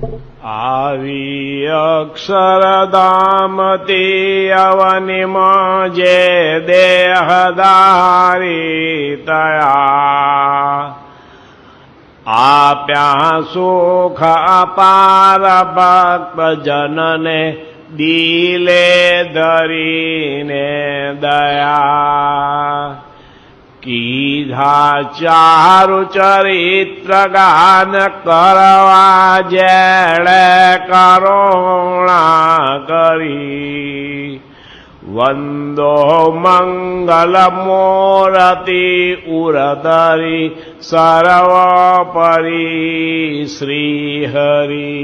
આવી અક્ષરધામતી અવનિમાં જે દેહધારી તયા આપ્યા સુખ અપાર ભક્ત જનને દિલે ધરીને દયા કીધા ચારુ ચરિત્ર ગાન કરવા જેણે કરુણા કરી વંદો મંગલ મૂર્તિ ઉરધરી સર્વોપરી શ્રી હરિ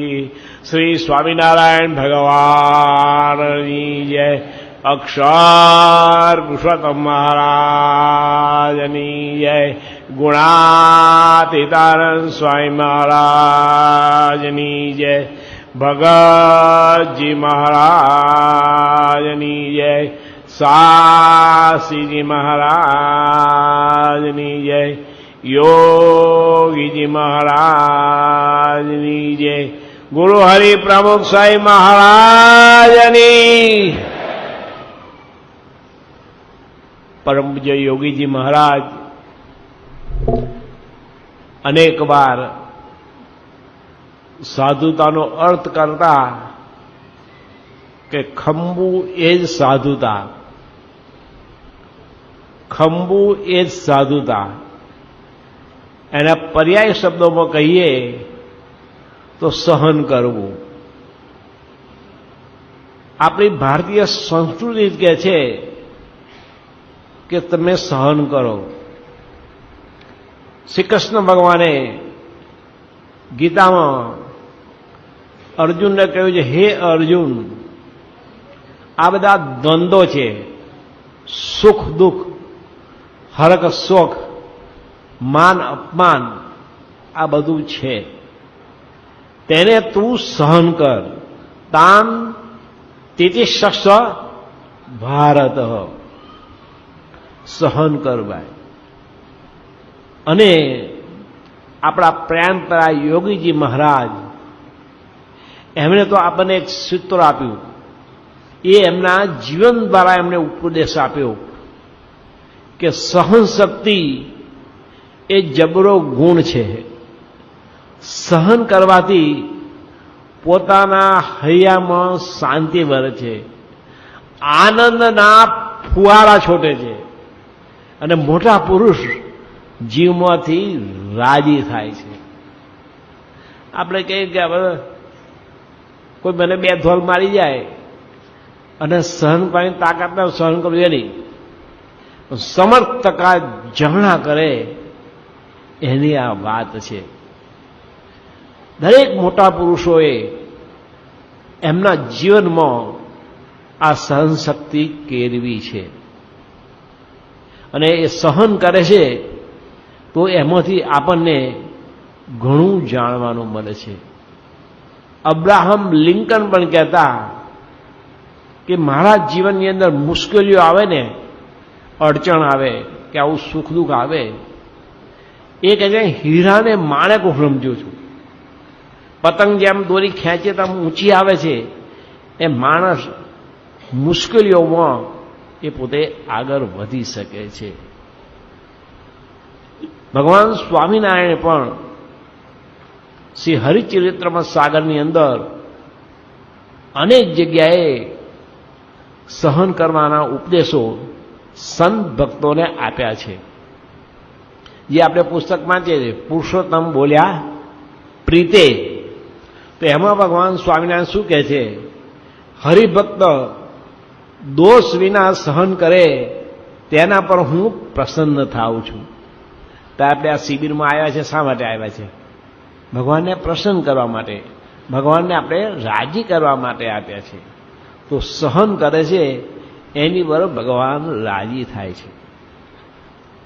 શ્રી સ્વામિનારાયણ ભગવાનની જય. અક્ષર પુરુષોત્તમ મહારાજની જય. ગુણાતીતાનંદ સ્વામી મહારાજની જય. ભગતજી મહારાજની જય. સાસીજી મહારાજની જય. યોગીજી મહારાજની જય. ગુરુ હરિ પ્રમુખ સ્વામી મહારાજની. પરમ પૂજ્ય યોગીજી મહારાજ અનેક વાર સાધુતાનો અર્થ કરતા કે ખંબુ એ જ સાધુતા, ખંબુ એ જ સાધુતા. એના પર્યાય શબ્દોમાં કહીએ તો સહન કરવું. આપણી ભારતીય સંસ્કૃતિ કહે છે કે તમે સહન કરો. શ્રી કૃષ્ણ ભગવાને ગીતામાં અર્જુનને કહ્યું છે, હે અર્જુન, આ બધા દ્વંદ્વો છે, સુખ દુઃખ, હરક શોખ, માન અપમાન, આ બધું છે, તેને તું સહન કર. તાન તિતિક્ષ ભારત, સહન કરવાય. અને આપણા પ્રેમપરા યોગીજી મહારાજ એમણે તો આપણને એક સૂત્ર આપ્યું, એ એમના જીવન દ્વારા એમણે ઉપદેશ આપ્યો કે સહન શક્તિ એ જબરો ગુણ છે. સહન કરવાથી પોતાના હૈયામાં શાંતિ વરે છે, આનંદના ફુવારા છોટે છે, અને મોટા પુરુષ જીવમાંથી રાજી થાય છે. આપણે કહીએ કે હવે કોઈ મને બે ધોલ મારી જાય અને સહન કરવાની તાકાત ના, સહન કરવું એની સમર્થ ટકા જમણા કરે એની આ વાત છે. દરેક મોટા પુરુષોએ એમના જીવનમાં આ સહનશક્તિ કેળવી છે, અને એ સહન કરે છે તો એમાંથી આપણને ઘણું જાણવાનું મળે છે. અબ્રાહમ લિંકન પણ કહેતા કે મારા જીવનની અંદર મુશ્કેલીઓ આવે ને, અડચણ આવે, કે આવું સુખ દુઃખ આવે, એ કહે છે હીરાને માણેક હું સમજું છું. પતંગ જેમ દોરી ખેંચે તો ઊંચી આવે છે, એ માણસ મુશ્કેલીઓમાં એ પોતે આગળ વધી શકે છે. ભગવાન સ્વામિનારાયણે પણ શ્રી હરિચરિત્રમાં સાગરની અંદર અનેક જગ્યાએ સહન કરવાના ઉપદેશો સંત ભક્તોને આપ્યા છે. જે આપણે પુસ્તકમાં છે પુરુષોત્તમ બોલ્યા પ્રીતે, તો એમાં ભગવાન સ્વામિનારાયણ શું કહે છે, હરિભક્ત દોષ વિના સહન કરે તેના પર હું પ્રસન્ન થાઉં છું. તો આપણે આ શિબિરમાં આવ્યા છે, શા માટે આવ્યા છે? ભગવાનને પ્રસન્ન કરવા માટે, ભગવાનને આપણે રાજી કરવા માટે આપ્યા છે. તો સહન કરે છે એની બરાબર ભગવાન રાજી થાય છે.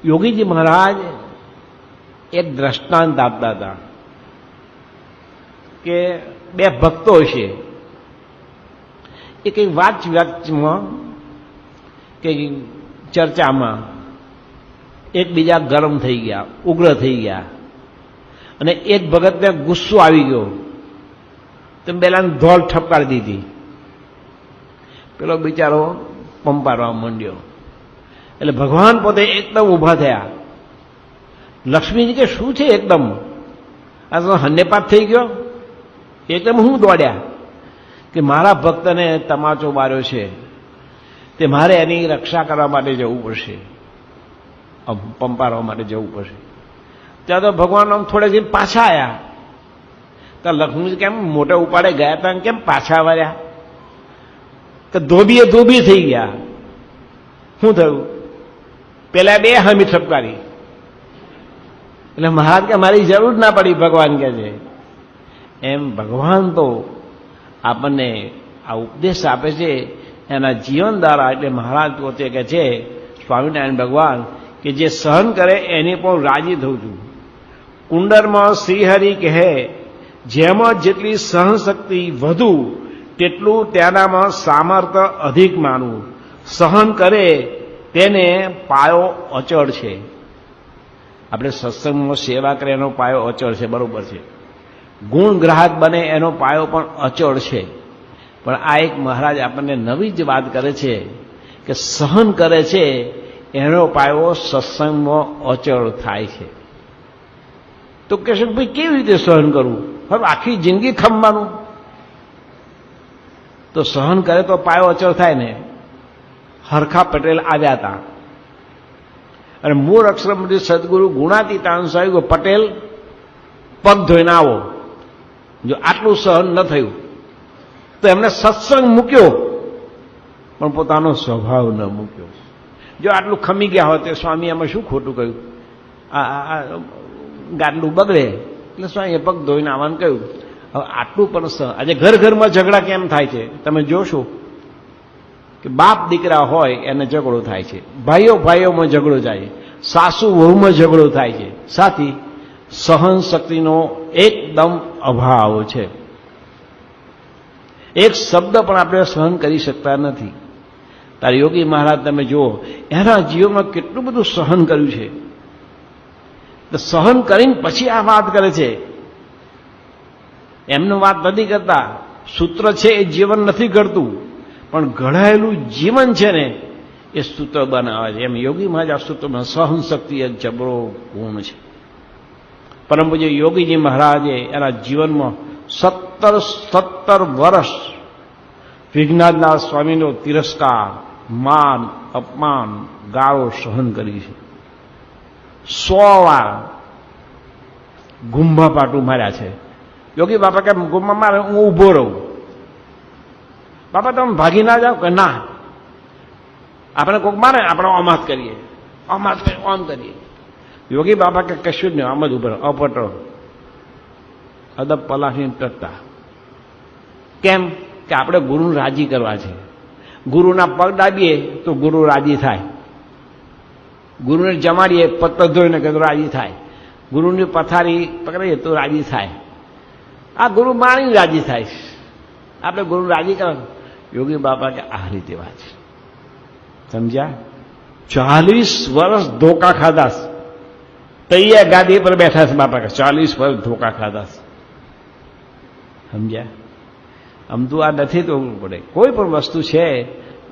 યોગીજી મહારાજ એક દ્રષ્ટાંત આપતા હતા કે બે ભક્તો છે, એ કંઈ વાતમાં કે ચર્ચામાં એકબીજા ગરમ થઈ ગયા, ઉગ્ર થઈ ગયા, અને એક ભગતને ગુસ્સો આવી ગયો તો પેલાને ધોળ ઠપકારી દીધી. પેલો બિચારો પંપારવા માંડ્યો. એટલે ભગવાન પોતે એકદમ ઊભા થયા. લક્ષ્મીજી કે શું છે એકદમ? આ તો હન્નેપાત થઈ ગયો. એકદમ હું દોડ્યા કે મારા ભક્તને તમાચો માર્યો છે, તે મારે એની રક્ષા કરવા માટે જવું પડશે, પંપારવા માટે જવું પડશે. ત્યાં તો ભગવાન આમ થોડેક દિન પાછા આવ્યા. તો લક્ષ્મીજી કેમ મોટા ઉપાડે ગયા હતા, કેમ પાછા વર્યા? તો ધોબી થઈ ગયા. શું થયું? પેલા બે હામી ઠપકારી. એટલે મહારાજ કે મારી જરૂર ના પડી, ભગવાન કે છે. એમ ભગવાન તો આપણને આ ઉપદેશ આપે છે એના જીવન દ્વારા. એટલે મહારાજ પોતે કે છે, સ્વામિનારાયણ ભગવાન, કે જે સહન કરે એની પણ રાજી થઉં છું. કુંડરમાં શ્રીહરિ કહે, જેમાં જેટલી સહનશક્તિ વધુ તેટલું તેનામાં સામર્થ્ય અધિક માનવું. સહન કરે તેને પાયો અચળ છે. આપણે સત્સંગમાં સેવા કરે એનો પાયો અચળ છે, બરોબર છે. ગુણ ગ્રાહક બને એનો પાયો પણ અચળ છે. પણ આ એક મહારાજ આપણને નવી જ વાત કરે છે કે સહન કરે છે એનો પાયો સત્સંગમાં અચળ થાય છે. તો કહેશે ભાઈ કેવી રીતે સહન કરવું? હવે આખી જિંદગી ખમવાનું? તો સહન કરે તો પાયો અચળ થાય ને. હરખા પટેલ આવ્યા હતા અને મૂળ અક્ષરમથી સદગુરુ ગુણાતીતાન સ્વામી પટેલ પગ ધોઈને આવો. જો આટલું સહન ન થયું તો એમને સત્સંગ મૂક્યો પણ પોતાનો સ્વભાવ ન મૂક્યો. જો આટલું ખમી ગયા હોય તો સ્વામી એમાં શું ખોટું કહ્યું? આ ગાડલું બગડે એટલે સ્વામીએ પગ ધોઈને આવવાનું કહ્યું. હવે આટલું પણ આજે ઘર ઘરમાં ઝઘડા કેમ થાય છે તમે જોશો કે બાપ દીકરા હોય એને ઝઘડો થાય છે, ભાઈઓ ભાઈઓમાં ઝઘડો થાય છે, સાસુ વહુમાં ઝઘડો થાય છે. સાથી સહન શક્તિનો એકદમ અભાવ છે. એક શબ્દ પણ આપણે સહન કરી શકતા નથી. તારે યોગી મહારાજ તમે જુઓ, એના જીવનમાં કેટલું બધું સહન કર્યું છે. તો સહન કરીને પછી આ વાત કરે છે. એમનું વાત નથી કરતા. સૂત્ર છે એ જીવન નથી કરતું, પણ ઘડાયેલું જીવન છે ને એ સૂત્ર બનાવે છે. એમ યોગી મહારાજ આ સૂત્રમાં સહન શક્તિ એક જબરો ગુણ છે. પરમ પૂજ્ય યોગીજી મહારાજે એના જીવનમાં 17 વર્ષ વિઘ્નાથનાથ સ્વામીનો તિરસ્કાર, માન, અપમાન, ગાળો સહન કરી છે. 100 વાર ગુંભા પાટું માર્યા છે. યોગી બાપા કે ગુમ્મા મારે હું ઊભો રહું. બાપા તમે ભાગી ના જાઓ કે ના, આપણે કોઈક મારે આપણે અમાત કરીએ, આમ કરીએ. યોગી બાપા કે કશું જ નહીં, આમ જ ઉભો અપટો અદબ પલાશી ટકતા. કેમ કે આપણે ગુરુને રાજી કરવા છે. ગુરુના પગ દાબીએ તો ગુરુ રાજી થાય, ગુરુને જમાડીએ પત્તર ધોઈને કે તો રાજી થાય, ગુરુની પથારી પકડીએ તો રાજી થાય. આ ગુરુ માણીને રાજી થાય. આપણે ગુરુ રાજી કરવા. યોગી બાપા કે આ રીતે વાત છે. સમજ્યા? 40 વર્ષ ધોકા ખાધા. તૈયાર ગાદી પર બેઠા છે બાપા કે 40 વર્ષ ધોકા ખાધા. સમજ્યા? આમ તો આ નથી તો પડે. કોઈ પણ વસ્તુ છે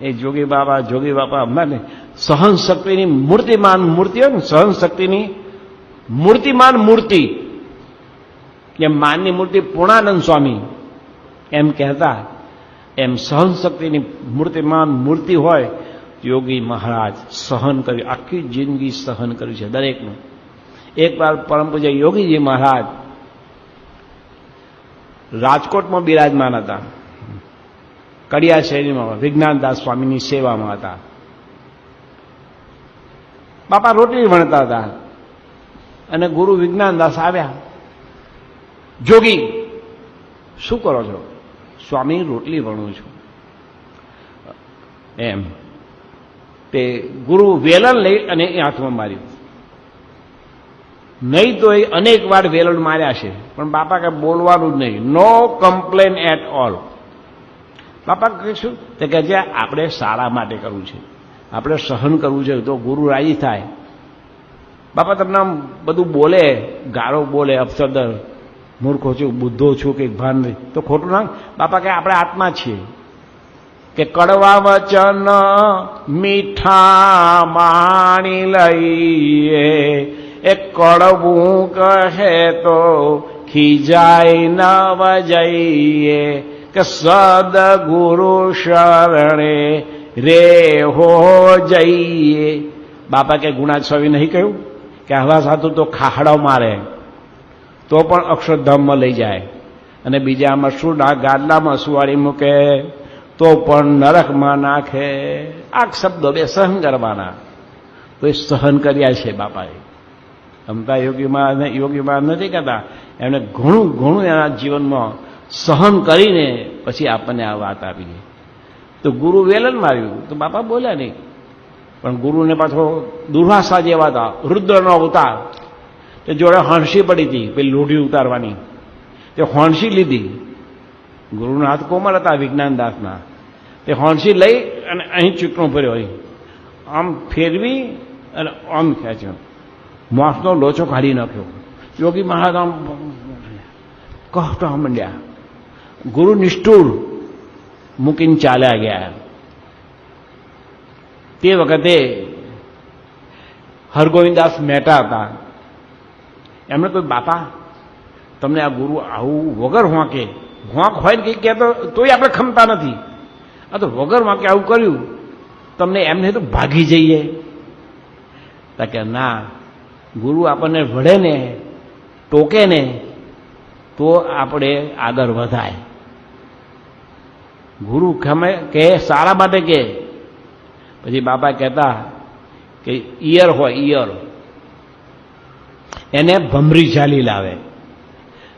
એ જોગી બાપા અમને સહન શક્તિની મૂર્તિમાન મૂર્તિ હોય ને, સહન શક્તિની મૂર્તિમાન મૂર્તિ, એમ માનની મૂર્તિ પૂર્ણાનંદ સ્વામી એમ કહેતા, એમ સહન શક્તિની મૂર્તિમાન મૂર્તિ હોય. યોગી મહારાજ સહન કર્યું, આખી જિંદગી સહન કર્યું છે દરેકનું. એકવાર પરમ પૂજ્ય યોગીજી મહારાજ રાજકોટમાં બિરાજમાન હતા. કડિયા શેરીમાં વિજ્ઞાનદાસ સ્વામીની સેવામાં હતા. બાપા રોટલી વણતા હતા અને ગુરુ વિજ્ઞાનદાસ આવ્યા. જોગી શું કરો છો? સ્વામી રોટલી વણું છું. એમ તે ગુરુ વેલણ લઈ અને એ હાથમાં માર્યું. નહીં તો એ અનેક વાર વેલણ માર્યા છે, પણ બાપા કે બોલવાનું જ નહીં, નો કમ્પ્લેન એટ ઓલ. બાપા કહીશું તો કે જે આપણે સારા માટે કરવું છે, આપણે સહન કરવું છે તો ગુરુ રાજી થાય. બાપા તમને આમ બધું બોલે, ગાળો બોલે, અપશબ્દ મૂર્ખો છું, બુદ્ધો છું, કે ભાન નથી, તો ખોટું ના. બાપા કે આપણે આત્મા છીએ, કે કડવા વચન મીઠા માણી લઈએ, એ કડવું કહે તો ખીજાય ન વજઈએ, કે સદગુરુ શરણે રે હો જઈએ. બાપા કે ગુણાસ્વામી નહીં કહ્યું કે આવા સાધુ તો ખાખડો મારે તો પણ અક્ષરધામમાં લઈ જાય, અને બીજામાં શું ગાદલામાં સુવાડી મૂકે તો પણ નરકમાં નાખે. આ શબ્દો બે સહન કરવાના, તો એ સહન કર્યા છે બાપાએ. અમતા યોગીમાં નથી કહેતા, એમણે ઘણું એના જીવનમાં સહન કરીને પછી આપણને આ વાત આપી. તો ગુરુ વેલન માર્યું તો બાપા બોલ્યા નહીં, પણ ગુરુને પાછો દુર્વાસા જેવા હતા, રુદ્રનો અવતાર. તે જોડે હણસી પડી હતી પેલી લોઢી ઉતારવાની, તે હોણસી લીધી. ગુરુના હાથ કોમળ હતા વિજ્ઞાનદાસના, તે હોણસી લઈ અને અહીં ચૂકણો ભર્યો, અહીં આમ ફેરવી અને આમ ખેંચ્યો, મોસનો લોચો કાઢી નાખ્યો. યોગી મહારાજ આમ કહતા માંડ્યા. ગુરુ નિષ્ઠુર મૂકીને ચાલ્યા ગયા. તે વખતે હરગોવિંદદાસ મહેતા હતા. એમણે કહ્યું, બાપા તમને આ ગુરુ આવું વગર હોંકે, હોંક હોય ને કંઈક કહેતો તોય આપણે ખમતા નથી, આ તો વગર હોંકે આવું કર્યું, તમને એમને તો ભાગી જઈએ. કે ના, ગુરુ આપણને વળે ને ટોકે ને તો આપણે આગળ વધાય. ગુરુ ખમે કે સારા માટે કે. પછી બાપા કહેતા કે ઈયર હોય, ઈયર એને ભમરી ઝાલી લાવે,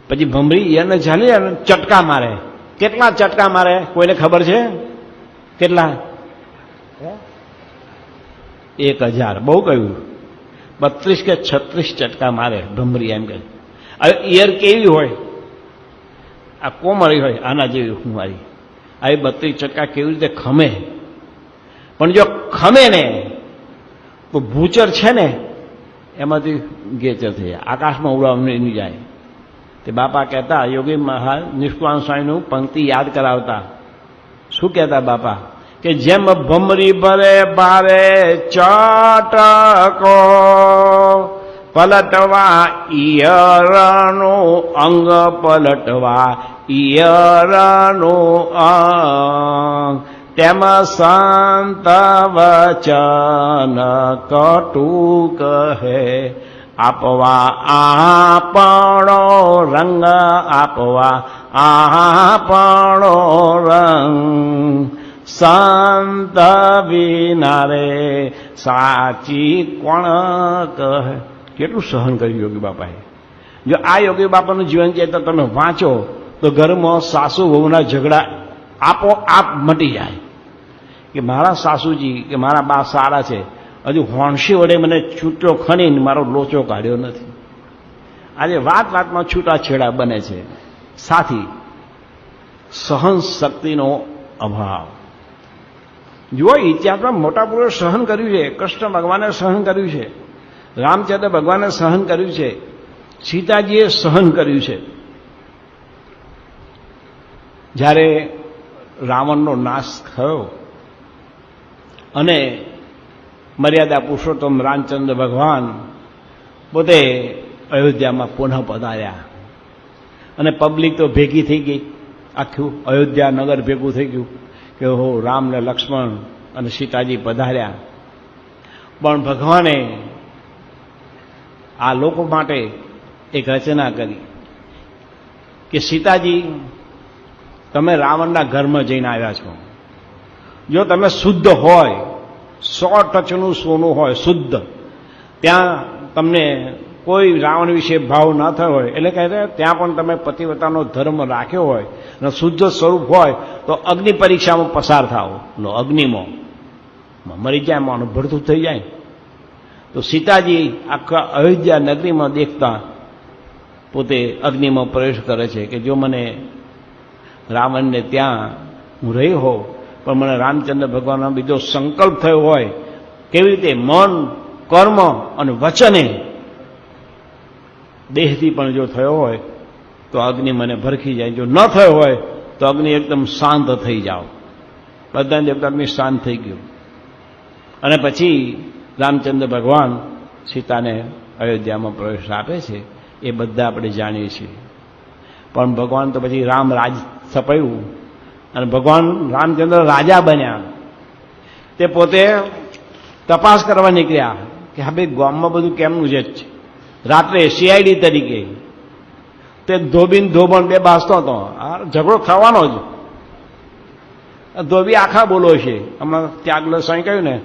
પછી ભમરી ઈયરને ઝાલી અને ચટકા મારે. કેટલા ચટકા મારે કોઈને ખબર છે? કેટલા? 1000. બહુ કહ્યું, 32 કે 36 ચટકા મારે ભમરી. એમ કે હવે ઈયર કેવી હોય? આ કોમળી હોય, આના જેવી મારી. આ 32 ચટકા કેવી રીતે ખમે? પણ જો ખમે ને તો ભૂચર છે ને એમાંથી ગેચર થઈ જાય, આકાશમાં ઉડાવને નહીં જાય. તે બાપા કહેતા, યોગી મહારાજ નિષ્કાળ સ્વામીનું પંક્તિ યાદ કરાવતા. શું કહેતા બાપા? કે જેમ ભમરી ભરે બારે ચટકો, પલટવા ઈયરનું અંગ, પલટવા ઈયરનું અંગ, તેમ સંત વચન કટુ કહે, આપવા આપણો રંગ, આપવા આપણો રંગ, સંત વિના રે સાચી કોણ કહે. કેટલું સહન કર્યું યોગી બાપાએ. જો આ યોગી બાપાનું જીવન ચરિત્ર તમે વાંચો તો ઘરમાં સાસુ વહુના ઝઘડા આપોઆપ મટી જાય. કે મારા સાસુજી કે મારા બા સારા છે, હજુ હોણસી વડે મને છૂટો ખણીને મારો લોચો કાઢ્યો નથી. આજે વાતમાં છૂટાછેડા બને છે. સાથી સહન શક્તિનો અભાવ. જુઓ, ઇતિહાસમાં મોટા પુરુષે સહન કર્યું છે. કૃષ્ણ ભગવાને સહન કર્યું છે, રામચંદ્ર ભગવાને સહન કર્યું છે, સીતાજીએ સહન કર્યું છે. જ્યારે રાવણનો નાશ થયો અને મર્યાદા પુરુષોત્તમ રામચંદ્ર ભગવાન પોતે અયોધ્યામાં પુનઃ પધાર્યા અને પબ્લિક તો ભેગી થઈ ગઈ, આખું અયોધ્યા નગર ભેગું થઈ ગયું કે હો રામ ને લક્ષ્મણ અને સીતાજી પધાર્યા. પણ ભગવાને આ લોકો માટે એક રચના કરી કે સીતાજી, તમે રાવણના ઘરમાં જઈને આવ્યા છો, જો તમે શુદ્ધ હોય, 100% સોનું હોય શુદ્ધ, ત્યાં તમને કોઈ રાવણ વિશે ભાવ ના થયો હોય, એટલે કહે ત્યાં પણ તમે પતિવ્રતાનો ધર્મ રાખ્યો હોય અને શુદ્ધ સ્વરૂપ હોય તો અગ્નિ પરીક્ષામાં પસાર થાવ. અગ્નિમાં મરી જાય, માનું ભરતું થઈ જાય. તો સીતાજી આખા અયોધ્યા નગરીમાં દેખતા પોતે અગ્નિમાં પ્રવેશ કરે છે કે જો મને રાવણને ત્યાં હું રહી હોઉં, પણ મને રામચંદ્ર ભગવાનનો બીજો સંકલ્પ થયો હોય, કેવી રીતે મન, કર્મ અને વચને, દેહથી પણ જો થયો હોય તો અગ્નિ મને ભરખી જાય, જો ન થયો હોય તો અગ્નિ એકદમ શાંત થઈ જાઓ. બધા દેવતા અગ્નિ શાંત થઈ ગયું. અને પછી રામચંદ્ર ભગવાન સીતાને અયોધ્યામાં પ્રવેશ આપે છે, એ બધા આપણે જાણીએ છીએ. પણ ભગવાન તો પછી રામ રાજ સ્થપાયું અને ભગવાન રામચંદ્ર રાજા બન્યા. તે પોતે તપાસ કરવા નીકળ્યા કે હા ભાઈ ગામમાં બધું કેમનું છે. રાત્રે સીઆઈડી તરીકે તે ધોબીન ધોબણ બે બાસતો હતો. આ ઝઘડો થવાનો જ. ધોબી આખા બોલો છે. હમણાં ત્યાગલો સાંઈ કહ્યું ને,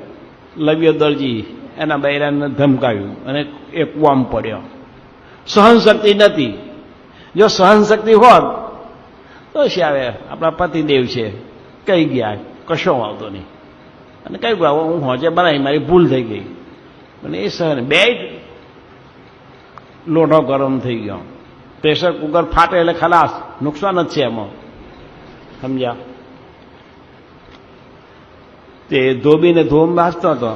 લવ્ય દરજી એના બૈરાને ધમકાયું અને એ કૂવામાં પડ્યો. સહનશક્તિ નથી. જો સહનશક્તિ હોત તો આવે આપણા પતિદેવ છે કહી ગયા, કશો આવતો નહીં. અને કઈ ગયા હું હોજે બનાવી, મારી ભૂલ થઈ ગઈ. અને એ સહન બે લોઢો ગરમ થઈ ગયો. પ્રેશર કુકર ફાટે એટલે ખલાસ, નુકસાન જ છે એમાં, સમજ્યા. તે ધોબીને ધોમ વાંચતો હતો.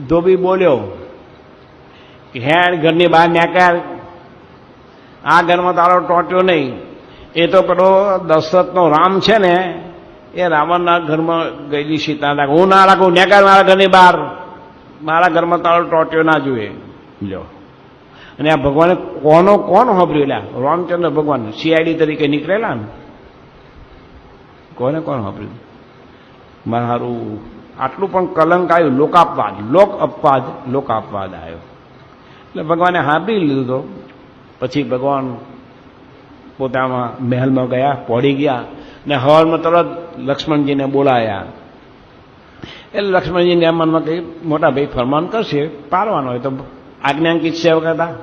ધોબી બોલ્યો કે હેડ ઘરની બહાર ન્યાકાર, આ ઘરમાં તારો ટોટ્યો નહીં. એ તો પેલો દશરથનો રામ છે ને, એ રાવણના ઘરમાં ગયેલી સીતા રાખો. હું ના રાખું, ન્યાકાર મારા ઘરની બહાર. મારા ઘરમાં તારો ટોટ્યો ના જોઈએ. લ્યો. અને આ ભગવાને કોણ સાંભળ્યું? રામચંદ્ર ભગવાન સીઆઈડી તરીકે નીકળેલા ને, કોને કોણ સાંભળ્યું? મારું આટલું પણ કલંક આવ્યું. લોકાપવાદ, લોકાપવાદ આવ્યો. એટલે ભગવાને સાંભળી લીધું. તો પછી ભગવાન પોતાના મહેલમાં ગયા, પહોંચી ગયા ને હવારમાં તરત લક્ષ્મણજીને બોલાયા. એટલે લક્ષ્મણજીને મનમાં કંઈ મોટા ભાઈ ફરમાન કરશે, પાડવાનો હોય તો આજ્ઞાંકિત સેવક હતા.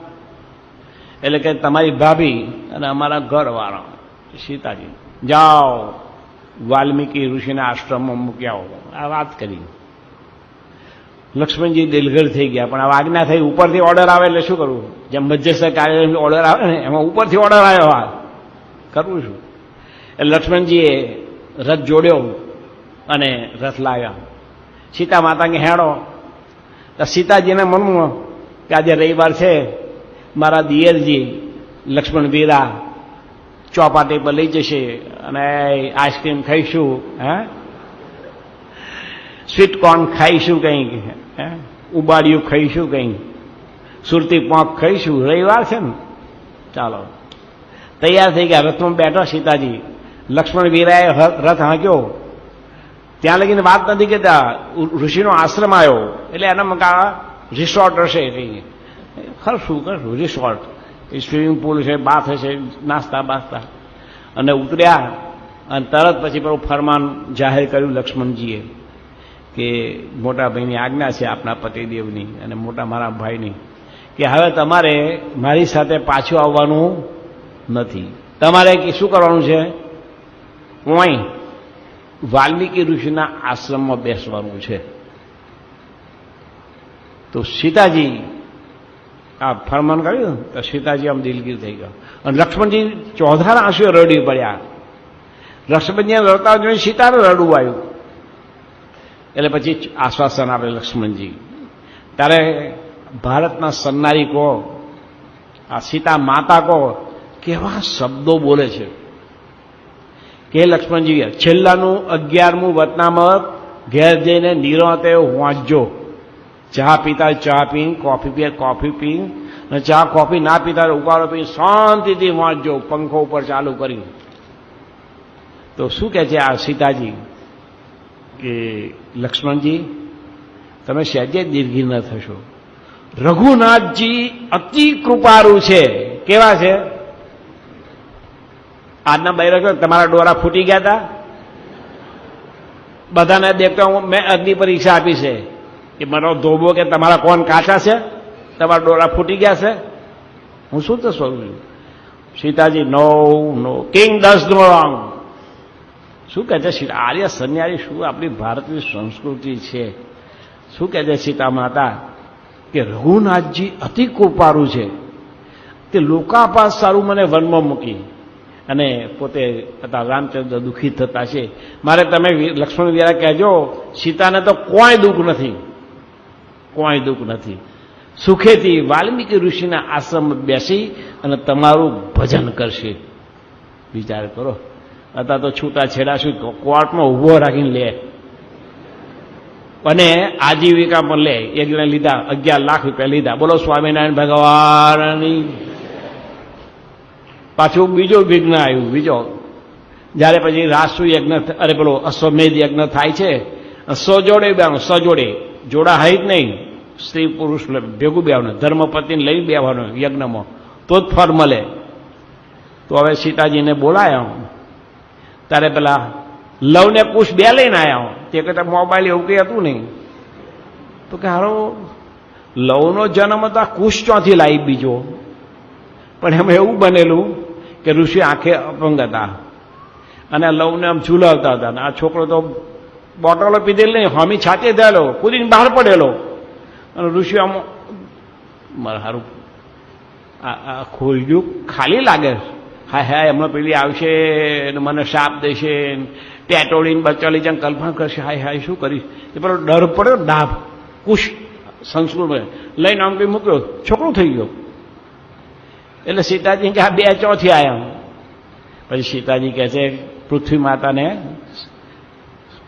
એટલે કે તમારી ભાભી અને અમારા ઘરવાળા સીતાજી જાઓ વાલ્મીકી ઋષિના આશ્રમમાં મૂક્યા. આ વાત કરી. લક્ષ્મણજી દિલગર થઈ ગયા. પણ આ આજ્ઞા થઈ, ઉપરથી ઓર્ડર આવે એટલે શું કરવું? જેમ મધ્યસ્થ કાર્ય ઓર્ડર આવે ને, એમાં ઉપરથી ઓર્ડર આવ્યો, હા કરવું શું? એટલે લક્ષ્મણજીએ રથ જોડ્યો અને રથ લાવ્યા. સીતા માતા કે હેડો. સીતાજીને મનમાં કે આજે રવિવાર છે, મારા દિયરજી લક્ષ્મણ વીરા ચોપાટી પર લઈ જશે અને આઈસ્ક્રીમ ખાઈશું, હે સ્વીટ કોર્ન ખાઈશું, કંઈક હે ઉબાડિયું ખાઈશું, કંઈક સુરતી પોંક ખાઈશું. રવિવાર છે ને, ચાલો તૈયાર થઈ ગયા. રથમાં બેઠો સીતાજી. લક્ષ્મણ વીરાએ રથ હાંક્યો. ત્યાં લગીને વાત નથી કહેતા, ઋષિનો આશ્રમ આવ્યો એટલે એના મકા રિસોર્ટ હશે, કંઈ ખરશું કરશું રિસોર્ટ, સ્વિમિંગ પુલ છે, બાથ હશે, નાસ્તા બાસ્તા. અને ઉતર્યા અને તરત પછી પેલું ફરમાન જાહેર કર્યું લક્ષ્મણજીએ કે મોટા ભાઈની આજ્ઞા છે, આપના પતિદેવની અને મોટા મારા ભાઈની, કે હવે તમારે મારી સાથે પાછું આવવાનું નથી. તમારે શું કરવાનું છે? કોઈ વાલ્મીકી ઋષિના આશ્રમમાં બેસવાનું છે. તો સીતાજી આ ફરમાન કર્યું તો સીતાજી આમ દિલગીર થઈ ગયો. અને લક્ષ્મણજી ચોધાર આંસુએ રડી પડ્યા. લક્ષ્મણજીને રડતા જોઈને સીતાને રડવું આવ્યું. એટલે પછી આશ્વાસન આપે લક્ષ્મણજી. ત્યારે ભારતના સન્નારી કહો, આ સીતા માતા કહો, કેવા શબ્દો બોલે છે કે લક્ષ્મણજી છેલ્લાનું 11મું વતનામત ઘેર જઈને નિરાંતે વાંચજો. ચા પીતા ચા પી, કોફી પીએ કોફી પી, અને ચા કોફી ના પીતા ઉકાળો પી શાંતિથી વાંચજો, પંખો ઉપર ચાલુ કરી. તો શું કહે છે આ સીતાજી કે લક્ષ્મણજી તમે સહેજે દીર્ઘી ન થશો. રઘુનાથજી અતિ કૃપાળુ છે. કેવા છે? આજના બૈરક તમારા ડોરા ફૂટી ગયા હતા, બધાને દેખતા મેં અગ્નિ પરીક્ષા આપી છે કે મારો ધોબો કે તમારા કોણ કાચા છે, તમારા ડોરા ફૂટી ગયા છે, હું શું તો સ્વરૂપ છું? સીતાજી નો કિંગ ડઝ નો રોંગ. શું કહે છે આર્ય સન્યારી? શું આપણી ભારતની સંસ્કૃતિ છે? શું કહે છે સીતા માતા કે રઘુનાથજી અતિ કૃપાળુ છે, તે લોકાપાસ સારું મને વનમાં મૂકી. અને પોતે હતા રામચંદ્ર દુઃખી થતા છે. મારે તમે લક્ષ્મણ વીરા કહેજો સીતાને તો કોઈ દુઃખ નથી, કોઈ દુઃખ નથી. સુખેથી વાલ્મીકી ઋષિના આશ્રમ બેસી અને તમારું ભજન કરશે. વિચાર કરો, અત્યારે તો છૂટા છેડા શું કોર્ટમાં ઊભો રાખીને લે અને આજીવિકા પણ લે. એક જણે લીધા 11 લાખ રૂપિયા લીધા. બોલો સ્વામિનારાયણ ભગવાનની. પાછું બીજો વિઘ્ન આવ્યું. બીજો જયારે પછી રાસુ યજ્ઞ, અરે પેલો અશ્વમેધ યજ્ઞ થાય છે, સજોડે બેવાનું. સજોડે જોડા હાઈ જ નહીં, સ્ત્રી પુરુષ ભેગું બેવાનું, ધર્મપતિને લઈ બેવાનું યજ્ઞમાં, તો જ ફળ મળે. તો હવે સીતાજીને બોલાયા ત્યારે પેલા લવને કુશ બે લઈને આવ્યા. તે કરતા મોબાઈલ એવું કંઈ હતું નહીં. તો કે હારો લવનો જન્મ હતો, આ કુશ ચોથી લાવી બીજો. પણ એમાં એવું બનેલું કે ઋષિ આંખે અપંગ હતા અને લવને આમ ઝુલાવતા હતા. આ છોકરો તો બોટલો પીધેલ નહીં, હમી છાતી થયેલો, કૂદીને બહાર પડેલો. અને ઋષિ આમ મારે સારું આ ખોલ્યું, ખાલી લાગે. હા હા, એમનો પેલી આવશે ને મને શાપ દેશે, ટેટોળીને બચાલી જાય, કલ્પના કરશે. હાય હાય શું કરીશ? એ પેલો ડર પડ્યો, ડાભ કુશ સંસ્કૃત લઈને આમ કંઈ મૂક્યો, છોકરો થઈ ગયો. એટલે સીતાજી કે આ બે ચોથી આવ્યા. પછી સીતાજી કહે છે, પૃથ્વી માતાને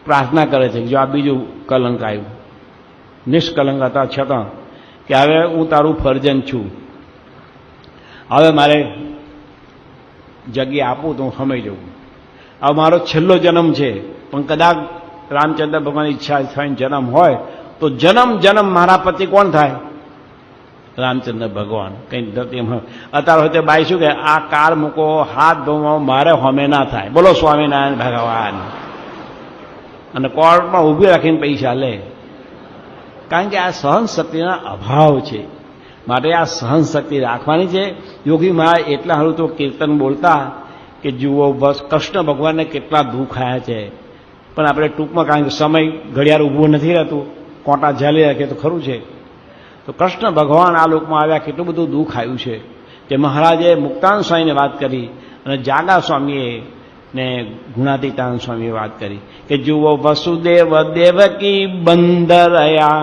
પ્રાર્થના કરે છે કે જો આ બીજું કલંક આવ્યું, નિષ્કલંક હતા છતાં, કે હવે હું તારું ફરજન છું, હવે મારે જગ્યા આપું તો હું સમય જવું. હવે મારો છેલ્લો જન્મ છે, પણ કદાચ રામચંદ્ર ભગવાનની ઈચ્છા થઈને જન્મ હોય તો જન્મ મારા પતિ કોણ થાય? રામચંદ્ર ભગવાન. કંઈ ધરતીમાં અત્યારે હોય તે બાઈ શું કે આ કાર મૂકો, હાથ ધોવો, મારે હોમે ના થાય. બોલો સ્વામિનારાયણ ભગવાન. અને કોર્ટમાં ઊભી રાખીને પૈસા લે. કારણ કે આ સહન શક્તિના અભાવ છે, માટે આ સહન શક્તિ રાખવાની છે. યોગી મહારાજ એટલા સારું તો કીર્તન બોલતા કે જુઓ બસ કૃષ્ણ ભગવાનને કેટલા દુઃખ આવ્યા છે. પણ આપણે ટૂંકમાં, કારણ કે સમય ઘડિયાળ ઊભું નથી રહેતું, કોટા ઝાલી રાખે તો ખરું છે. તો કૃષ્ણ ભગવાન આ લોકમાં આવ્યા, કેટલું બધું દુઃખ આવ્યું છે. તે મહારાજે મુક્તાન સ્વામીને વાત કરી અને જાગા સ્વામીએ ને ગુણાતીતાન સ્વામીએ વાત કરી કે જુઓ વસુદેવ દેવકી બંદરયા,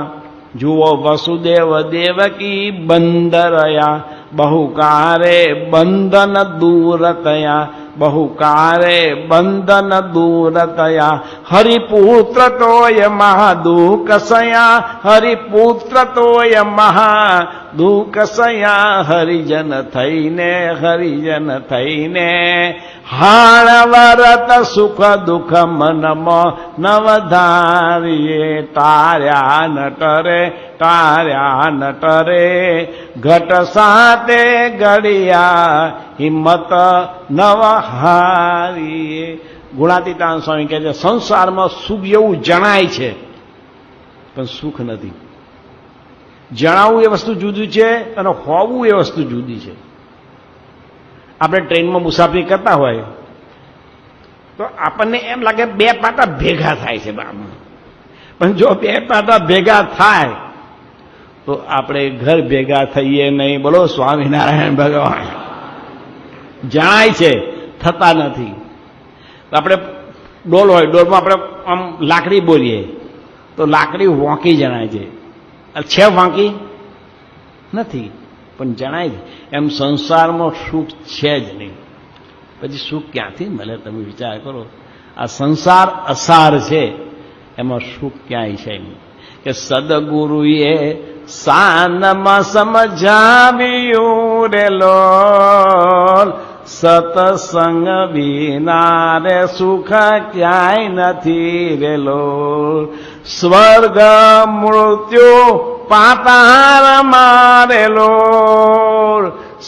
જુઓ વસુદેવ દેવકી બંદરયા, બહુકારે બંધન દૂરતયા, બહુકારે બંધન દૂરતયા, હરિપુત્ર તોય મહાદુઃખસયા, હરિપુત્ર તોય મહાદુઃખસયા, હરિજન થઈને હાણવરત સુખ દુઃખ મનમાં નવધારીએ, તાર્યા નટરે ઘટ સાથે ઘડિયા, હિંમત નવહારીએ. ગુણાતીતાન સ્વામી કહે છે સંસારમાં સુખ એવું જણાય છે પણ સુખ નથી. જણાવવું એ વસ્તુ જુદી છે અને હોવું એ વસ્તુ જુદી છે. આપણે ટ્રેનમાં મુસાફરી કરતા હોય તો આપણને એમ લાગે બે પાટા ભેગા થાય છે બાબા, પણ જો બે પાટા ભેગા થાય તો આપણે ઘર ભેગા થઈએ નહીં. બોલો સ્વામિનારાયણ ભગવાન. જણાય છે, થતા નથી. આપણે ડોલ હોય, ડોલમાં આપણે આમ લાકડી બોલીએ તો લાકડી વાંકી જણાય છે વાંકી નથી પણ જણાય છે. એમ સંસારમાં સુખ છે જ નહીં, પછી સુખ ક્યાંથી મળે? તમે વિચાર કરો. આ સંસાર અસાર છે, એમાં સુખ ક્યાંય છે નહીં. કે સદગુરુએ સાનમાં સમજાવ્યું રે લોલ, સતસંગ વિના રે સુખ ક્યાંય નથી રે લોલ. સ્વર્ગ મૃત્યુ પાતાળ મારેલો,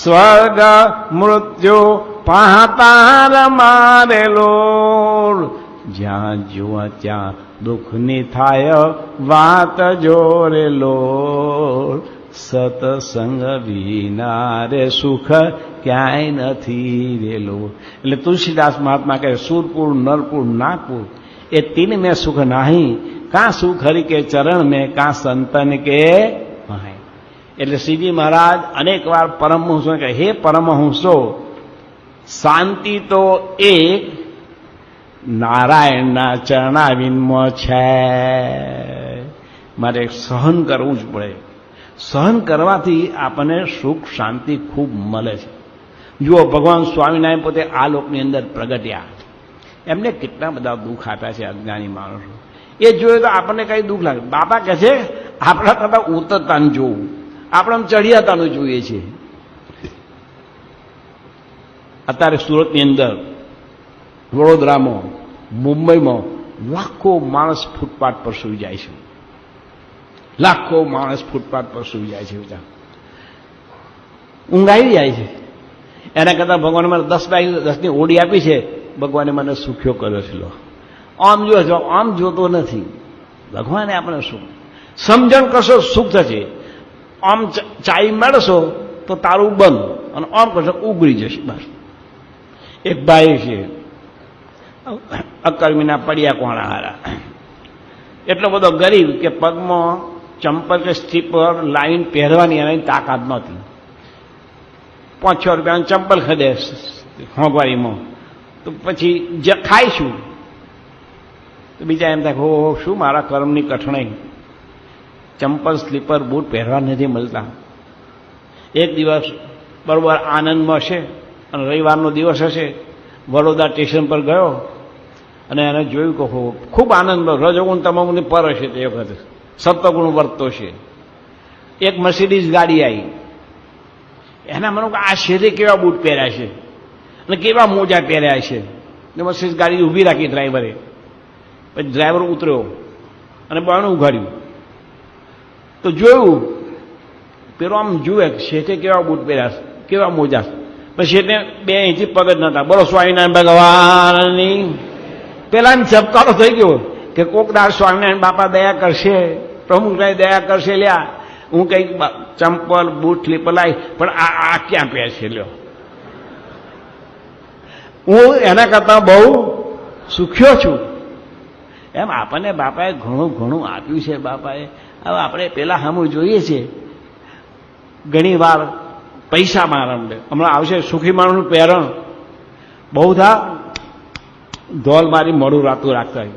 સ્વર્ગ મૃત્યુ પાતાળ મારેલો, જ્યાં જુઓ ત્યાં દુઃખની થાય વાત જોરેલો. સતસંગ વિના રે સુખ ક્યાંય નથી રેલો. એટલે તુલસીદાસ મહાત્મા કહે સુરપુર નરપુર નાગપુર એ તીન મેં સુખ નહીં, કાં સુખ હરિ કે ચરણ મેં, કાં સંતન કે ભાઈ. એટલે શ્રીજી મહારાજ અનેક વાર પરમહંસો કહે હે પરમહંસો, શાંતિ તો એક નારાયણના ચરણાવિંદમાં છે. મારે સહન કરવું જ પડે. સહન કરવાથી આપણને સુખ શાંતિ ખૂબ મળે છે. જુઓ, ભગવાન સ્વામિનારાયણ પોતે આ લોકની અંદર પ્રગટ્યા, એમને કેટલા બધા દુઃખ આપ્યા છે અજ્ઞાની માણસો. એ જોયું તો આપણને કઈ દુઃખ લાગે. બાપા કહે છે આપણા કરતા ઉતરતાનું જોવું, આપણે ચઢિયાતાનું જોઈએ છીએ. અત્યારે સુરતની અંદર, વડોદરામાં, મુંબઈમાં લાખો માણસ ફૂટપાથ પર સૂઈ જાય છે. લાખો માણસ ફૂટપાથ પર સૂઈ જાય છે. બધા ઊંઘ આવી જાય છે. એના કરતાં ભગવાને મને 10 ઓડી આપી છે, ભગવાને મને સુખ્યો કર્યો છે. લો, આમ જો છો, આમ જોતો નથી. ભગવાને આપણે સુખ, સમજણ કરશો સુખ થશે. આમ ચાઈ મેળશો તો તારું બંધ, અને આમ કરશો ઉગડી જશે. બસ. એક ભાઈ છે, અકર્મીના પડ્યા કોણા હારા, એટલો બધો ગરીબ કે પગમાં ચંપલ કે સ્લીપર લાવીને પહેરવાની એની તાકાત નહોતી. 5-6 રૂપિયાનું ચંપલ ખરીદે મોંઘવારીમાં, તો પછી જે ખાઈશું તો બીજા એમ થાય, હો શું મારા કર્મની કઠણાઈ, ચંપલ સ્લીપર બૂટ પહેરવા નથી મળતા. એક દિવસ બરોબર આનંદમાં હશે અને રવિવારનો દિવસ હશે, વડોદરા સ્ટેશન પર ગયો અને એને જોયું કે ખૂબ આનંદમાં, રજોગુણ તમોગુણની પર હશે તે વખતે, સપ્તગુણ વર્તતો છે. એક મર્સિડીઝ ગાડી આવી, એના મને આ શેરે કેવા બૂટ પહેર્યા છે અને કેવા મોજા પહેર્યા છે. મર્સિડીઝ ગાડી ઊભી રાખી ડ્રાઈવરે. પછી ડ્રાઈવર ઉતર્યો અને બાણું ઉઘાડ્યું તો જોયું પેલો આમ જુએ શેઠે કેવા બૂટ પહેર્યા, કેવા મોજા. પછી શેઠને 2 ઇંચથી પગ જ નતા. બોલો સ્વામિનારાયણ ભગવાનની. પેલા ઝબકારો થઈ ગયો કે કોકદાર સ્વામિનારાયણ બાપા દયા કરશે, પ્રમુખભાઈ દયા કરશે. લ્યા હું કંઈક ચંપલ બૂટ સ્લીપર લાવી, પણ આ ક્યાં પહેર છે? લ્યો, હું એના કરતાં બહુ સુખ્યો છું. એમ આપણને બાપાએ ઘણું ઘણું આપ્યું છે. બાપાએ હવે આપણે પેલા સામું જોઈએ છીએ. ઘણી વાર પૈસા મારમને હમણાં આવશે સુખી માણસનું પહેરણ, બહુધા ધોલ મારી મોડું રાતું રાખતા.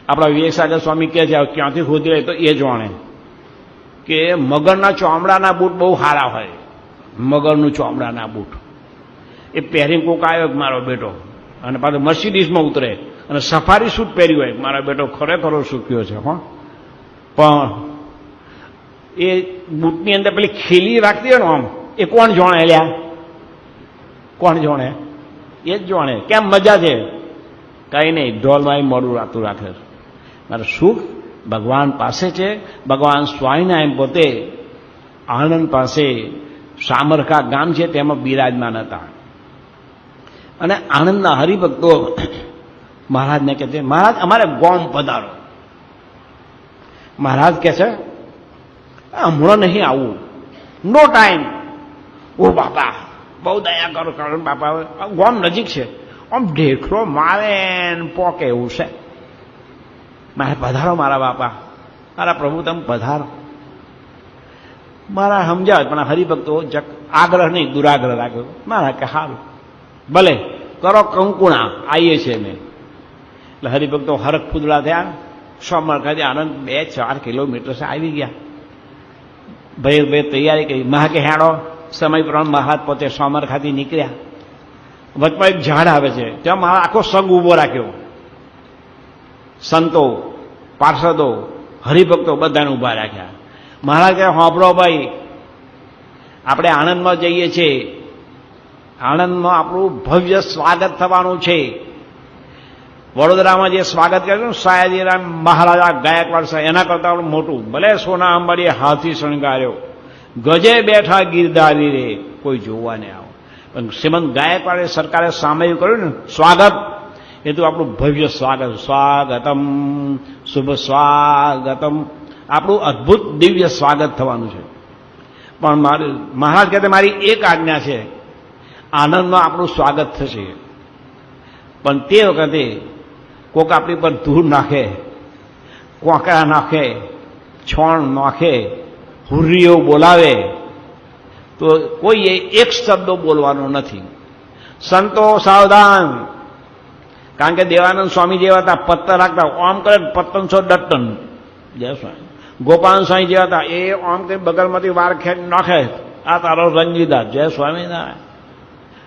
આપણા વિવેકસાગર સ્વામી કહે છે, ક્યાંથી ખોદી રહે તો એ જાણે કે મગરના ચોમડાના બૂટ બહુ સારા હોય. મગરનું ચોમડાના બૂટ એ પહેરીને કોક આવ્યો મારો બેટો, અને પાછો મર્સિડીઝમાં ઉતરે અને સફારી સૂટ પહેર્યું હોય, મારો બેટો ખરેખર સુખ્યો છે. હો, પણ એ બૂટની અંદર પેલી ખીલી રાખતી હોય ને આમ, એ કોણ જોણે? લ્યા, કોણ જોણે? એ જ જોણે. કેમ મજા છે? કંઈ નહીં, ઢોલમાં મોડું રાતું રાખે. મારે સુખ ભગવાન પાસે છે. ભગવાન સ્વામિનારાયણ પોતે આણંદ પાસે સામરખા ગામ છે તેમાં બિરાજમાન હતા. અને આણંદના હરિભક્તો મહારાજને કહે છે, મહારાજ અમારે ગોમ પધારો. મહારાજ કહે છે હમણાં નહીં આવું, નો ટાઈમ. ઓ બાપા બહુ દયા કરો, કારણ બાપા ગોમ નજીક છે, આમ ઢેખલો મારે પોકે એવું છે. મારે પધારો મારા બાપા, મારા પ્રભુ તમે પધારો. મારા સમજાવે, પણ હરિભક્તો આગ્રહ નહીં દુરાગ્રહ રાખ્યો. મારા કે સારું ભલે કરો, કંકુણા આવીએ છીએ મેં. એટલે હરિભક્તો હરખ ફૂદડા થયા. સોમવારખાથી આનંદ 2-4 કિલોમીટર આવી ગયા. ભાઈ તૈયારી કરી. મહા કે હેડો. સમય પ્રમાણે મહારાજ પોતે સોમવારખાથી નીકળ્યા. વચમાં એક ઝાડ આવે છે, ત્યાં મારા આખો સંઘ ઊભો રાખ્યો. સંતો, પાર્ષદો, હરિભક્તો બધાને ઊભા રાખ્યા. મહારાજ કહે, હોંભળો ભાઈ, આપણે આણંદમાં જઈએ છીએ. આણંદમાં આપણું ભવ્ય સ્વાગત થવાનું છે. વડોદરામાં જે સ્વાગત કર્યું સયાજીરામ મહારાજા ગાયકવાડ સાહેબ, એના કરતાં મોટું. ભલે સોના અંબાડીએ હાથી શણગાર્યો, ગજે બેઠા ગીરધારી રે, કોઈ જોવા નહીં આવો. પણ શ્રીમંત ગાયકવાડે સરકારે સામયિક કર્યું ને સ્વાગત, એ તો આપણું ભવ્ય સ્વાગત. સ્વાગતમ, શુભ સ્વાગતમ, આપણું અદ્ભુત દિવ્ય સ્વાગત થવાનું છે. પણ મહારાજ કહેતે મારી એક આજ્ઞા છે, આનંદમાં આપણું સ્વાગત થશે, પણ તે વખતે કોક આપણી પર ધૂળ નાખે, કોંકરા નાખે, છોણ નાખે, હુર્રીઓ બોલાવે તો કોઈએ એક શબ્દ બોલવાનો નથી. સંતો સાવધાન. કારણ કે દેવાનંદ સ્વામી જેવા હતા, પત્તર રાખતા, આમ કરે પત્તન છો ડટ્ટન. જય સ્વામી. ગોપાલ સ્વામી જેવા હતા, એ આમ કંઈ બગલમાંથી વાર ખેંચ નાખે, આ તારો રંગીદાસ, જય સ્વામિનારાયણ.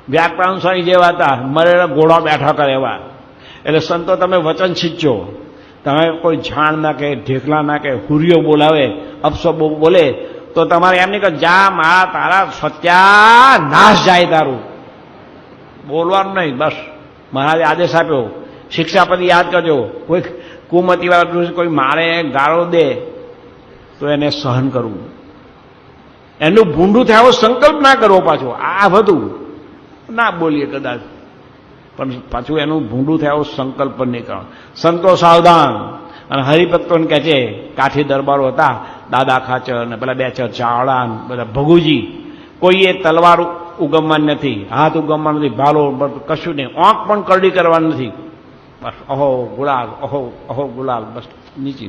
વ્યાકરણ સ્વામી જેવા હતા, મરેલા ઘોડા બેઠા કરે એવા. એટલે સંતો તમે વચન શીખજો, તમે કોઈ ઝાડ ના કે ઢેકલા ના કે હુરિયો બોલાવે, અપશબ્દો બોલે તો તમારે એમ નહીં કે જા મારા તારા સત્યાનાશ જાય તારું, બોલવાનું નહીં. બસ મહારાજે આદેશ આપ્યો, શિક્ષાપતિ યાદ કરજો. કોઈ કુમતી વાળા કોઈ મારે ગાળો દે તો એને સહન કરવું, એનું ભૂંડું થાય એવો સંકલ્પ ના કરવો. પાછો આ બધું ના બોલીએ કદાચ, પણ પાછું એનું ભૂંડું થાય એવો સંકલ્પ પણ નહીં કરવાનો. સંતો સાવધાન. અને હરિભક્તોને કહે છે, કાઠી દરબારો હતા, દાદા ખાચર ને પેલા બે ચાર ચાવડા બધા ભગુજી, કોઈએ તલવાર ઉગમવાની નથી, હાથ ઉગમવાનું નથી, ભાલો કશું નહીં, આંખ પણ કરડી કરવાની નથી. બસ અહો ગુલાલ, અહો અહો ગુલાલ, બસ નીચે.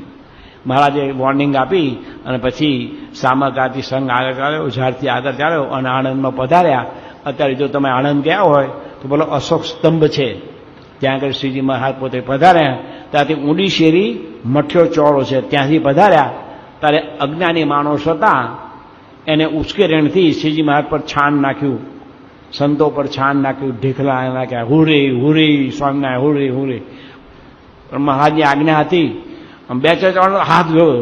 મહારાજે વોર્નિંગ આપી અને પછી સામગાતી સંઘ આગળ ચાલ્યો, ઝાડથી આગળ ચાલ્યો અને આણંદમાં પધાર્યા. અત્યારે જો તમે આણંદ ગયા હોય તો બોલો અશોક સ્તંભ છે, ત્યાં આગળ શ્રીજી મહારાજ પોતે પધાર્યા. ત્યાંથી ઊંડી શેરી મઠ્યો ચોળો છે, ત્યાંથી પધાર્યા. ત્યારે અજ્ઞાની માણસ હતા, એને ઉશ્કેરણથી શ્રીજી મહારાજ પર છાણ નાખ્યું, સંતો પર છાણ નાખ્યું, ઢેકલા નાખ્યા, હુરે હુરે સ્વામિનારાયણ, હુરે હુરે. પણ મહારાજની આજ્ઞા હતી, બે ચાર હાથ ગયો,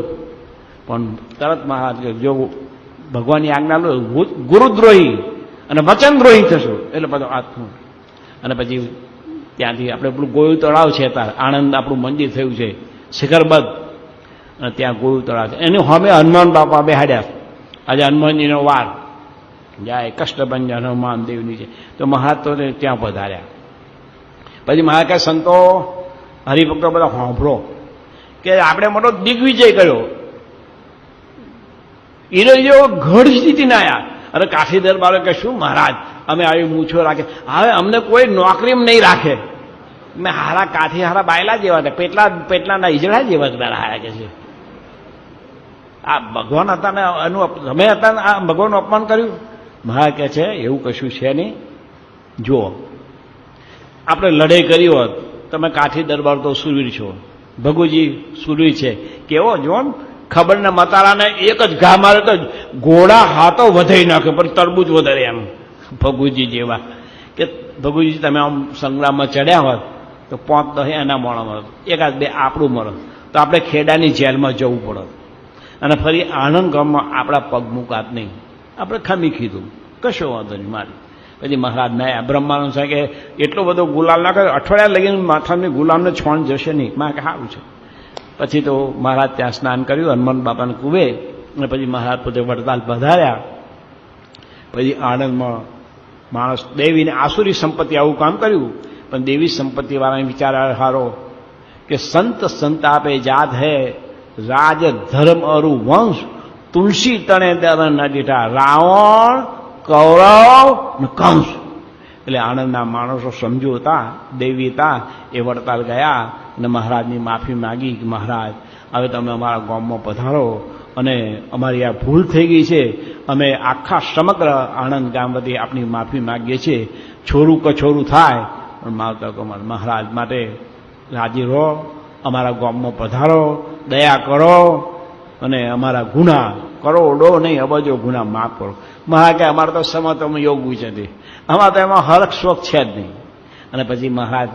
પણ તરત મહારાજ જો ભગવાનની આજ્ઞા લો, ગુરુદ્રોહી અને વચનદ્રોહી થશો, એટલે બધો હાથનું. અને પછી ત્યાંથી આપણે પેલું ગોયું તળાવ છે, ત્યારે આણંદ આપણું મંદિર થયું છે શિખરબદ્ધ, અને ત્યાં ગોયું તળાવ છે, એની સામે હનુમાન બાપા બેહાડ્યા. આજે હનુમાનજીનો વાર જાય, કષ્ટભંજન હનુમાન દેવની છે. તો મહારાજ તો ત્યાં પધાર્યા. પછી મહારાજ કહે, સંતો હરિભક્તો બધા સાંભળો કે આપણે મોટો દિગ્વિજય કર્યો, ઈરો જેવો ઘડ સ્થિતિ ના આવ્યા. અને કાશી દરબારો કે શું મહારાજ અમે આવી મૂછો રાખે, હવે અમને કોઈ નોકરી નહીં રાખે. મેં હારા કાઠી હારા બાયલા જેવા હતા, પેટલાના ઈજડા જેવા હારા કે છે. આ ભગવાન હતા ને તમે હતા, આ ભગવાનનું અપમાન કર્યું. મહારાજ કહે છે એવું કશું છે નહીં. જુઓ, આપણે લડાઈ કરી હોત, તમે કાઠી દરબાર તો સુરવીર છો, ભગુજી સુરવીર છે, કેવો જો ખબર ને મતારાને એક જ ઘા મારે તો ઘોડા હાથો વધારી નાખે, પણ તરબૂચ વધારે એમ. ભગુજી જેવા કે ભગુજી તમે આમ સંગ્રામમાં ચડ્યા હોત તો 5-10 એના મોણા મળત, એકાદ બે આપણું મળત, તો આપણે ખેડાની જેલમાં જવું પડત, અને ફરી આણંદ ગામમાં આપણા પગ મૂકાત નહીં. આપણે ખમી કીધું, કશો વાંધો નહીં મારી. પછી મહારાજ નયા બ્રહ્માનંદ સાહેબ કે એટલો બધો ગુલાલ ના કરે, અઠવાડિયા લગીને માથાની ગુલામને છોણ જશે નહીં. માં કે સારું છે. પછી તો મહારાજ ત્યાં સ્નાન કર્યું હનુમાન બાપાને કુવે, અને પછી મહારાજ પોતે વડતાલ પધાર્યા. પછી આણંદમાં માણસ દેવીને આસુરી સંપત્તિ આવું કામ કર્યું, પણ દેવી સંપત્તિવાળાને વિચાર હારો કે સંત સંતાપે જાત હે, રાજ ધર્મ અરુ વંશ, તુલસી તણે દરણ ન દીઠા, રાવણ કૌરવ ને કંસ. એટલે આણંદના માણસો સમજુ હતા, દેવી હતા, એ વડતાલ ગયા અને મહારાજની માફી માગી કે મહારાજ હવે તમે અમારા ગામમાં પધારો અને અમારી આ ભૂલ થઈ ગઈ છે, અમે આખા સમગ્ર આણંદ ગામ વતી આપની માફી માગીએ છીએ. છોરું કછોરું થાય પણ માવતર મહારાજ માટે રાજી રહો, અમારા ગામમાં પધારો, દયા કરો અને અમારા ગુના કરોડો નહીં અબજો ગુના માફ કરો. મહારાજ કે અમારે તો સમતમ યોગ છે, અમારે તો એમાં હરખ શોખ છે જ નહીં. અને પછી મહારાજ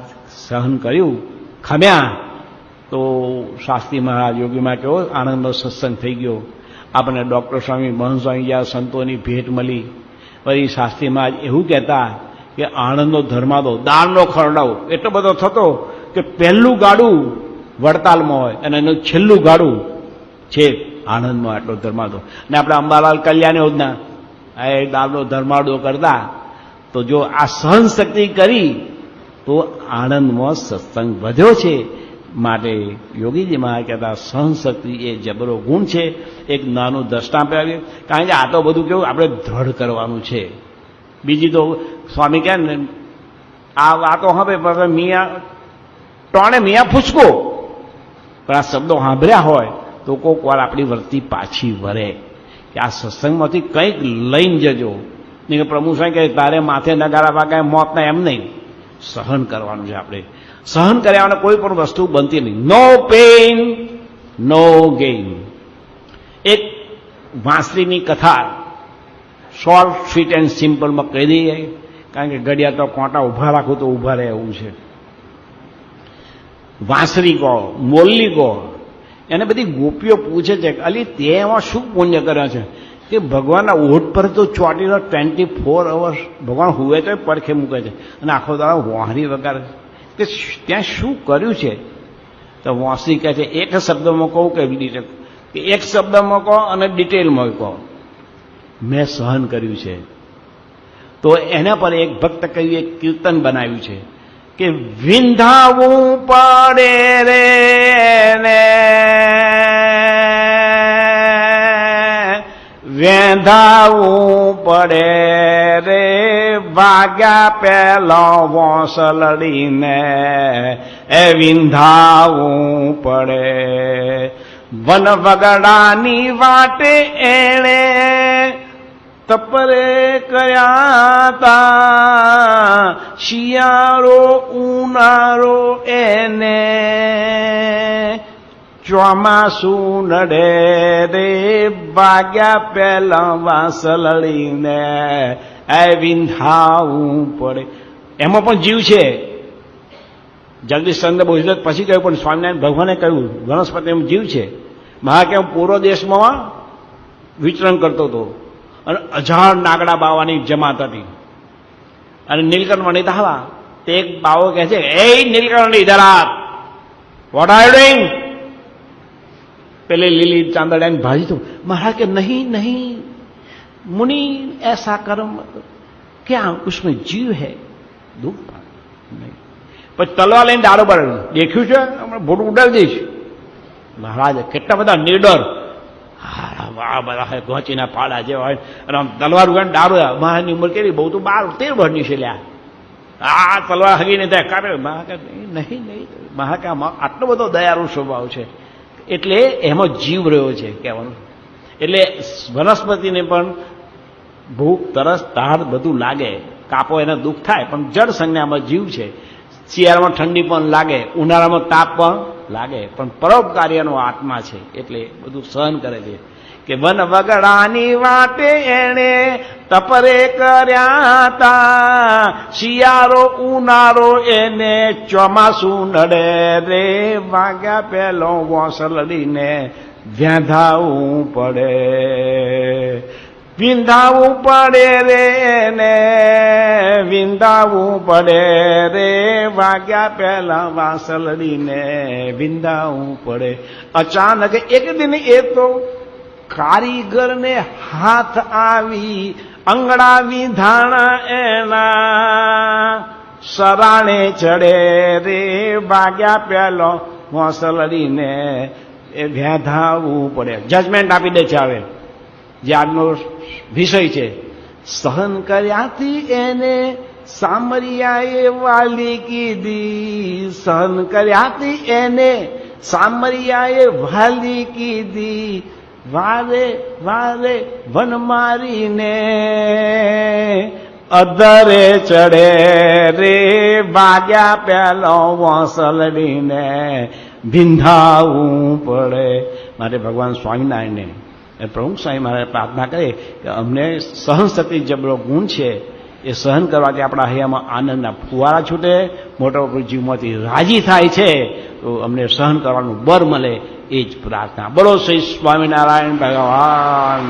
સહન કર્યું, ખમ્યા. તો શાસ્ત્રી મહારાજ યોગીમાં કેવો આનંદનો સત્સંગ થઈ ગયો. આપણને ડૉક્ટર સ્વામી મહંત સ્વામી જેવા સંતોની ભેટ મળી. પછી શાસ્ત્રી મહારાજ એવું કહેતા કે આણંદનો ધર્માદો દાળનો ખરડાવો એટલો બધો થતો કે પહેલું ગાડું વડતાલમાં હોય અને એનું છેલ્લું ગાડું છે આણંદમાં, આટલો ધર્માદો. ને આપણે અંબાલાલ કલ્યાણ યોજના એ દાળનો ધર્માદો કરતા. તો જો આ સહન શક્તિ કરી તો આણંદમાં સત્સંગ વધ્યો છે. માટે યોગીજી મહારાજ કહેતા સહન શક્તિ એ જબરો ગુણ છે. એક નાનું દ્રષ્ટાંત આપ્યું, કારણ કે આ તો બધું કેવું આપણે દ્રઢ કરવાનું છે. બીજી તો સ્વામી કહે ને આ વાતો હવે મિયા ટોણે મિયા ફૂસકો, પણ આ શબ્દો સાંભળ્યા હોય તો કોઈક વાર આપણી વર્તી પાછી વરે કે આ સત્સંગમાંથી કંઈક લઈને જજો. નહીં કે પ્રભુ સાહેબ કે તારે માથે નગારા વાગે મોતના, એમ નહીં. સહન કરવાનું છે આપણે. સહન કર્યા કોઈ પણ વસ્તુ બનતી નહીં. નો પેઇન નો ગેઇન. એક વાંસળીની કથા શોર્ટ સ્વીટ એન્ડ સિમ્પલમાં કહી દઈએ, કારણ કે ઘડિયા તો કોટા ઊભા રાખું તો ઊભા રહે એવું છે. વાંસળી કહો, મોરલી કહો, એને બધી ગોપીઓ પૂછે છે કે અલી તે એમાં શું પુણ્ય કર્યા છે કે ભગવાનના ઓઠ પર તો ચોટીનો 24 અવર્સ ભગવાન હુએ તો પડખે મૂકે છે અને આખો દાડો વાંહરી વગાડે કે ત્યાં શું કર્યું છે? તો વાંસળી કહે છે એક શબ્દમાં કહું કે એક શબ્દમાં કહો અને ડિટેલમાં કહો, મેં સહન કર્યું છે. તો એના પર એક ભક્ત કહ્યું, એક કીર્તન બનાવ્યું છે કે વિંધાવું પડે રે ને વેંધાવું પડે રે વાગ્યા પેલો વોંસલડીને એ વિંધાવું પડે. વન વગડાની વાટે એણે તપરે કર્યા તા, શિયાળો ઉનાળો એને ચોમાસું નડે રે વાગ્યા પેલા વાંસલડીને એ વિંધાવું પડે. એમાં પણ જીવ છે. જગદીશ ચંદ્ર બોઝે પછી કહ્યું, પણ સ્વામિનારાયણ ભગવાને કહ્યું વનસ્પતિ એમ જીવ છે. મહાકેવ પૂર્વ દેશમાં વિચરણ કરતો હતો અને 1000 નાગડા બાવાની જમાત હતી અને નીલકંઠ તાવા તે એક બાવો કહે છે, એ નીલકંઠ ઇધર આ, વોટ આર યુ ડુઇંગ? પેલે લીલી ચાંદડાની ભાજી તો મહારાજ કે નહીં નહીં मुनि ऐसा कर्म क्या उसमें जीव है दुख नहीं. પછી તલવાર લઈને દાડો પર દેખ્યું છે હમણાં ભોટ ઉડાડી દઈશ. મહારાજ કેટલા બધા નિડર બધા ગોચીના પાડા જેવા હોય અને આમ તલવાર ઉગાડી દાડો. મહારાજની ઉંમર કેટલી? બહુ તો 12-13 વર્ષની છે લ્યા. આ તલવાર હગીને ત્યાં કાઢે. મહાકે નહીં નહીં મહાકે આટલો બધો દયાળુ સ્વભાવ છે એટલે એમાં જીવ રહ્યો છે કહેવાનું. એટલે વનસ્પતિને પણ ભૂખ તરસ તાળ બધું લાગે, કાપો એને દુઃખ થાય, પણ જળ સંજ્ઞામાં જીવ છે. શિયાળામાં ઠંડી પણ લાગે, ઉનાળામાં તાપ પણ લાગે, પણ પરોપકાર્યનો આત્મા છે એટલે બધું સહન કરે છે. કે વન વગડાની વાટે એણે તપરે કર્યા તા, શિયાળો ઉનાળો એને ચોમાસું નડે રે વાગ્યા પેલો વોંસલડીને વ્યાધાવું પડે. વિંધાવું પડે રે ને વિંધાવું પડે રે વાગ્યા પેલા વાંસલડીને વિંધાવું પડે. અચાનક એક દિન એ તો કારીગરને હાથ આવી, અંગડા વિંધાણા એના સરાણે ચડે રે વાગ્યા પેલો વાંસલડીને એ વ્યાધાવું પડે. જજમેન્ટ આપી દે છે. હવે જે આજનો વિષય છે, સહન કર્યાથી એને સામરિયાએ વાલી કીધી, સહન કર્યાથી એને સામરિયાએ વાલી કીધી, વારે વારે વન મારીને અધરે ચડે રે વાગ્યા પેલો વાંસલડીને વિંધાવું પડે. માટે ભગવાન સ્વામિનારાયણને પ્રમુખ સ્વામી મહારાજ પ્રાર્થના કરે કે અમને સહનશક્તિ જબરો ગુણ છે, એ સહન કરવાથી આપણા હૈયામાં આનંદના ફુવારા છૂટે, મોટા જીવમાંથી રાજી થાય છે, તો અમને સહન કરવાનું બળ મળે એ જ પ્રાર્થના. બોલો શ્રી સ્વામિનારાયણ ભગવાન.